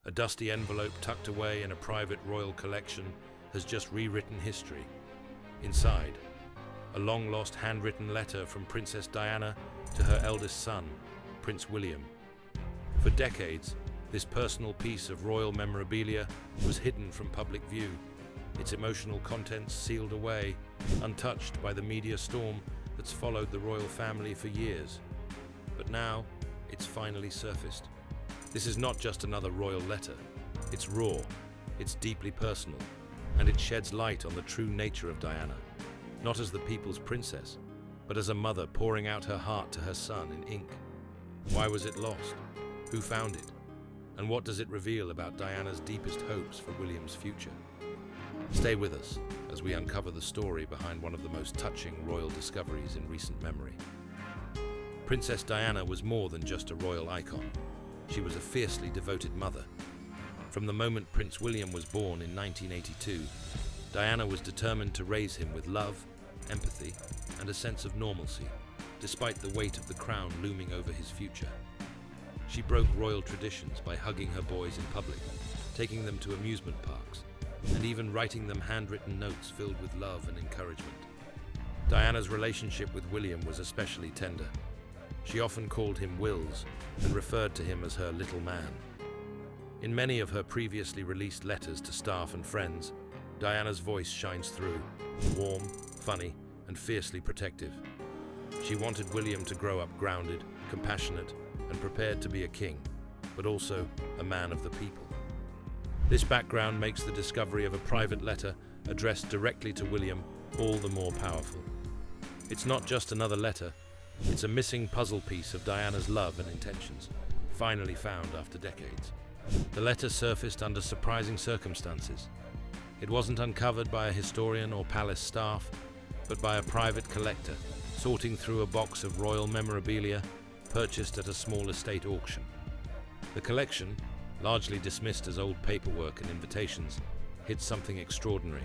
A dusty envelope tucked away in a private royal collection has just rewritten history. Inside, a long-lost handwritten letter from Princess Diana to her eldest son, Prince William. For decades, this personal piece of royal memorabilia was hidden from public view, its emotional contents sealed away, untouched by the media storm that's followed the royal family for years. But now, it's finally surfaced. This is not just another royal letter. It's raw, it's deeply personal, and it sheds light on the true nature of Diana, not as the people's princess, but as a mother pouring out her heart to her son in ink. Why was it lost? Who found it? And what does it reveal about Diana's deepest hopes for William's future? Stay with us as we uncover the story behind one of the most touching royal discoveries in recent memory. Princess Diana was more than just a royal icon. She was a fiercely devoted mother. From the moment Prince William was born in 1982, Diana was determined to raise him with love, empathy, and a sense of normalcy, despite the weight of the crown looming over his future. She broke royal traditions by hugging her boys in public, taking them to amusement parks, and even writing them handwritten notes filled with love and encouragement. Diana's relationship with William was especially tender. She often called him Wills and referred to him as her little man. In many of her previously released letters to staff and friends, Diana's voice shines through, warm, funny, and fiercely protective. She wanted William to grow up grounded, compassionate, and prepared to be a king, but also a man of the people. This background makes the discovery of a private letter addressed directly to William all the more powerful. It's not just another letter, it's a missing puzzle piece of Diana's love and intentions, finally found after decades. The letter surfaced under surprising circumstances. It wasn't uncovered by a historian or palace staff, but by a private collector, sorting through a box of royal memorabilia purchased at a small estate auction. The collection, largely dismissed as old paperwork and invitations, hid something extraordinary.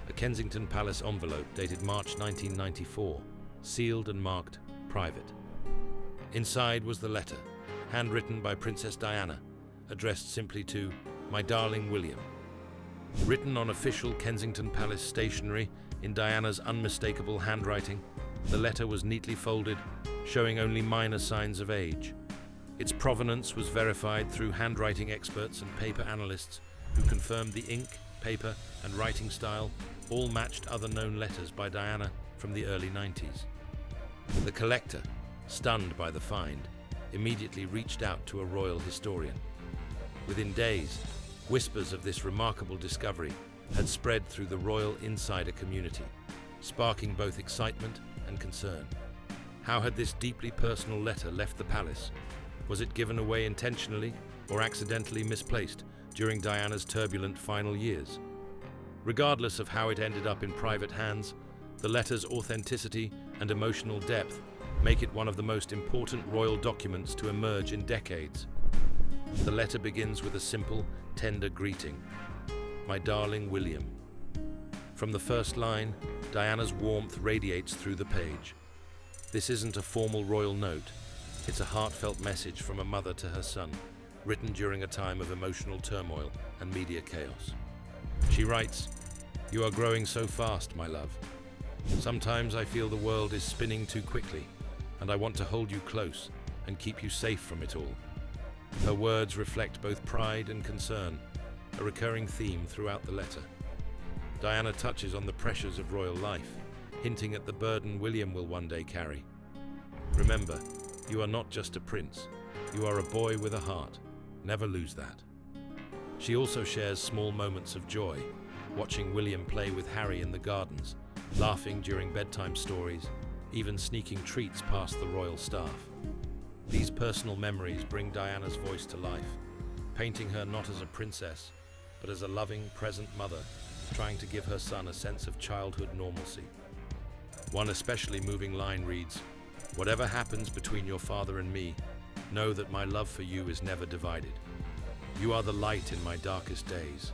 A Kensington Palace envelope dated March 1994, sealed and marked private. Inside was the letter, handwritten by Princess Diana, addressed simply to "My darling William." Written on official Kensington Palace stationery in Diana's unmistakable handwriting, the letter was neatly folded, showing only minor signs of age. Its provenance was verified through handwriting experts and paper analysts who confirmed the ink, paper, and writing style all matched other known letters by Diana from the early 90s. The collector, stunned by the find, immediately reached out to a royal historian. Within days, whispers of this remarkable discovery had spread through the royal insider community, sparking both excitement and concern. How had this deeply personal letter left the palace? Was it given away intentionally or accidentally misplaced during Diana's turbulent final years? Regardless of how it ended up in private hands, the letter's authenticity and emotional depth make it one of the most important royal documents to emerge in decades. The letter begins with a simple, tender greeting. "My darling William." From the first line, Diana's warmth radiates through the page. This isn't a formal royal note. It's a heartfelt message from a mother to her son, written during a time of emotional turmoil and media chaos. She writes, "You are growing so fast, my love. Sometimes I feel the world is spinning too quickly, and I want to hold you close and keep you safe from it all." Her words reflect both pride and concern, a recurring theme throughout the letter. Diana touches on the pressures of royal life, hinting at the burden William will one day carry. "Remember, you are not just a prince. You are a boy with a heart. Never lose that." She also shares small moments of joy, watching William play with Harry in the gardens, laughing during bedtime stories, even sneaking treats past the royal staff. These personal memories bring Diana's voice to life, painting her not as a princess, but as a loving, present mother, trying to give her son a sense of childhood normalcy. One especially moving line reads, "Whatever happens between your father and me, know that my love for you is never divided. You are the light in my darkest days."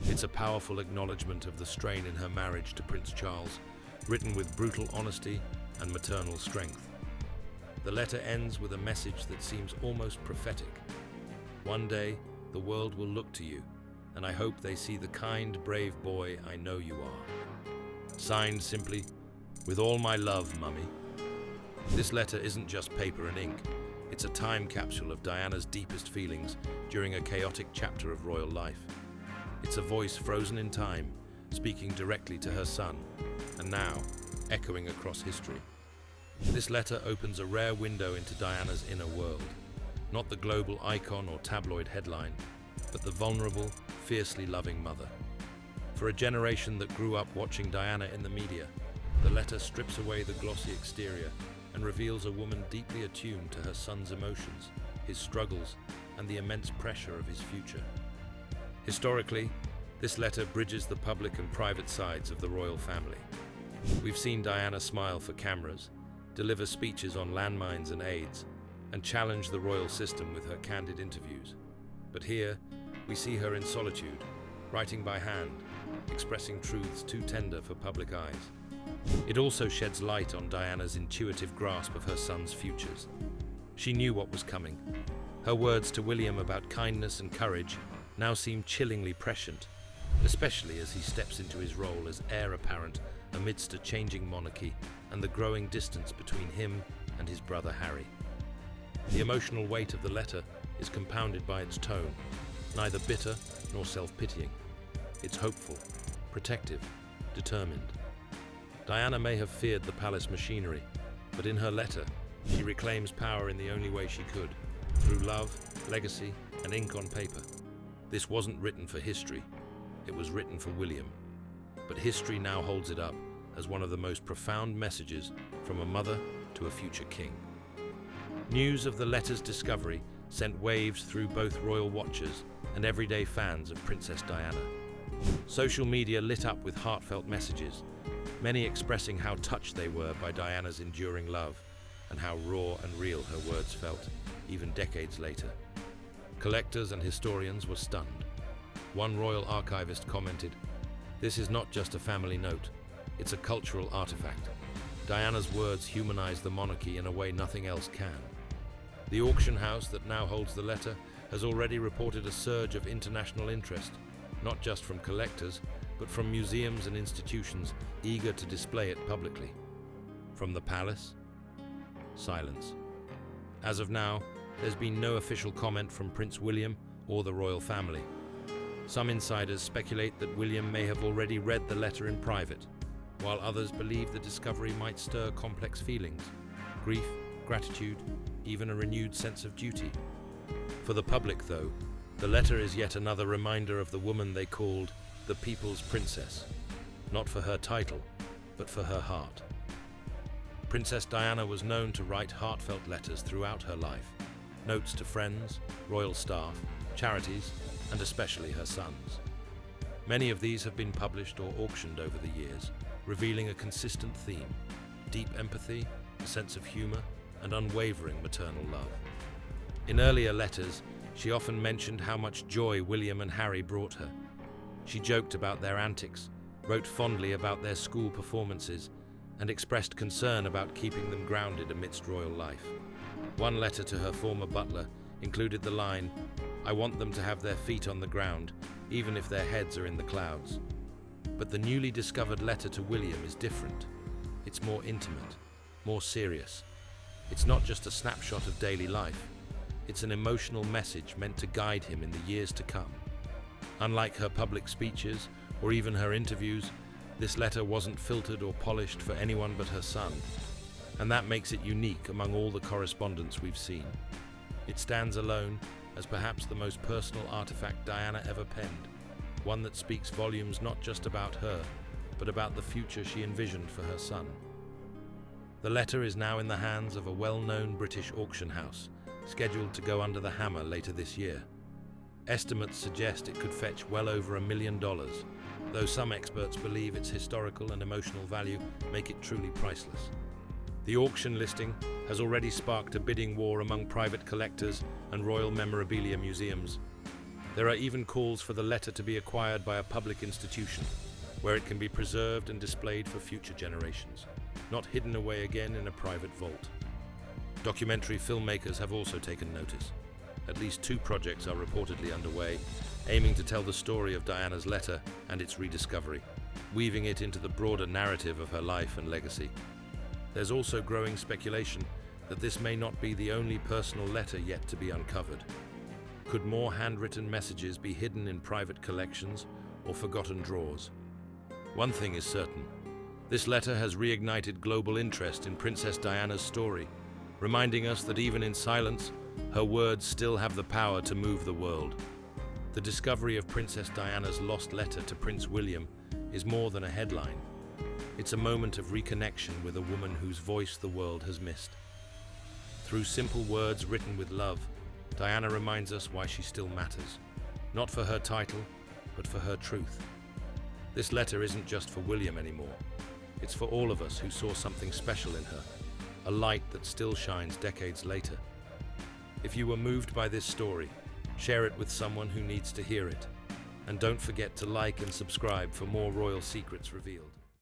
It's a powerful acknowledgement of the strain in her marriage to Prince Charles, written with brutal honesty and maternal strength. The letter ends with a message that seems almost prophetic. One day, the world will look to you, and I hope they see the kind, brave boy I know you are. Signed simply, with all my love, Mummy. This letter isn't just paper and ink. It's a time capsule of Diana's deepest feelings during a chaotic chapter of royal life. It's a voice frozen in time, speaking directly to her son, and now echoing across history. This letter opens a rare window into Diana's inner world, not the global icon or tabloid headline, but the vulnerable, fiercely loving mother. For a generation that grew up watching Diana in the media, the letter strips away the glossy exterior and reveals a woman deeply attuned to her son's emotions, his struggles, and the immense pressure of his future. Historically, this letter bridges the public and private sides of the royal family. We've seen Diana smile for cameras, deliver speeches on landmines and AIDS, and challenge the royal system with her candid interviews. But here, we see her in solitude, writing by hand, expressing truths too tender for public eyes. It also sheds light on Diana's intuitive grasp of her son's futures. She knew what was coming. Her words to William about kindness and courage now seem chillingly prescient, especially as he steps into his role as heir apparent amidst a changing monarchy and the growing distance between him and his brother Harry. The emotional weight of the letter is compounded by its tone, neither bitter nor self-pitying. It's hopeful, protective, determined. Diana may have feared the palace machinery, but in her letter, she reclaims power in the only way she could, through love, legacy, and ink on paper. This wasn't written for history, it was written for William. But history now holds it up as one of the most profound messages from a mother to a future king. News of the letter's discovery sent waves through both royal watchers and everyday fans of Princess Diana. Social media lit up with heartfelt messages, many expressing how touched they were by Diana's enduring love and how raw and real her words felt, even decades later. Collectors and historians were stunned. One royal archivist commented, "This is not just a family note, it's a cultural artifact. Diana's words humanize the monarchy in a way nothing else can." The auction house that now holds the letter has already reported a surge of international interest, not just from collectors, but from museums and institutions eager to display it publicly. From the palace, silence. As of now, there's been no official comment from Prince William or the royal family. Some insiders speculate that William may have already read the letter in private, while others believe the discovery might stir complex feelings: grief, gratitude, even a renewed sense of duty. For the public, though, the letter is yet another reminder of the woman they called the People's Princess, not for her title, but for her heart. Princess Diana was known to write heartfelt letters throughout her life, notes to friends, royal staff, charities, and especially her sons. Many of these have been published or auctioned over the years, revealing a consistent theme: deep empathy, a sense of humor, and unwavering maternal love. In earlier letters, she often mentioned how much joy William and Harry brought her. She joked about their antics, wrote fondly about their school performances, and expressed concern about keeping them grounded amidst royal life. One letter to her former butler included the line, "I want them to have their feet on the ground, even if their heads are in the clouds." But the newly discovered letter to William is different. It's more intimate, more serious. It's not just a snapshot of daily life. It's an emotional message meant to guide him in the years to come. Unlike her public speeches or even her interviews, this letter wasn't filtered or polished for anyone but her son. And that makes it unique among all the correspondence we've seen. It stands alone as perhaps the most personal artifact Diana ever penned, one that speaks volumes not just about her, but about the future she envisioned for her son. The letter is now in the hands of a well-known British auction house, scheduled to go under the hammer later this year. Estimates suggest it could fetch well over $1 million, though some experts believe its historical and emotional value make it truly priceless. The auction listing has already sparked a bidding war among private collectors and royal memorabilia museums. There are even calls for the letter to be acquired by a public institution, where it can be preserved and displayed for future generations, not hidden away again in a private vault. Documentary filmmakers have also taken notice, At least 2 projects are reportedly underway, aiming to tell the story of Diana's letter and its rediscovery, weaving it into the broader narrative of her life and legacy. There's also growing speculation that this may not be the only personal letter yet to be uncovered. Could more handwritten messages be hidden in private collections or forgotten drawers? One thing is certain. This letter has reignited global interest in Princess Diana's story, reminding us that even in silence, her words still have the power to move the world. The discovery of Princess Diana's lost letter to Prince William is more than a headline. It's a moment of reconnection with a woman whose voice the world has missed. Through simple words written with love, Diana reminds us why she still matters, not for her title, but for her truth. This letter isn't just for William anymore. It's for all of us who saw something special in her, a light that still shines decades later. If you were moved by this story, share it with someone who needs to hear it. And don't forget to like and subscribe for more royal secrets revealed.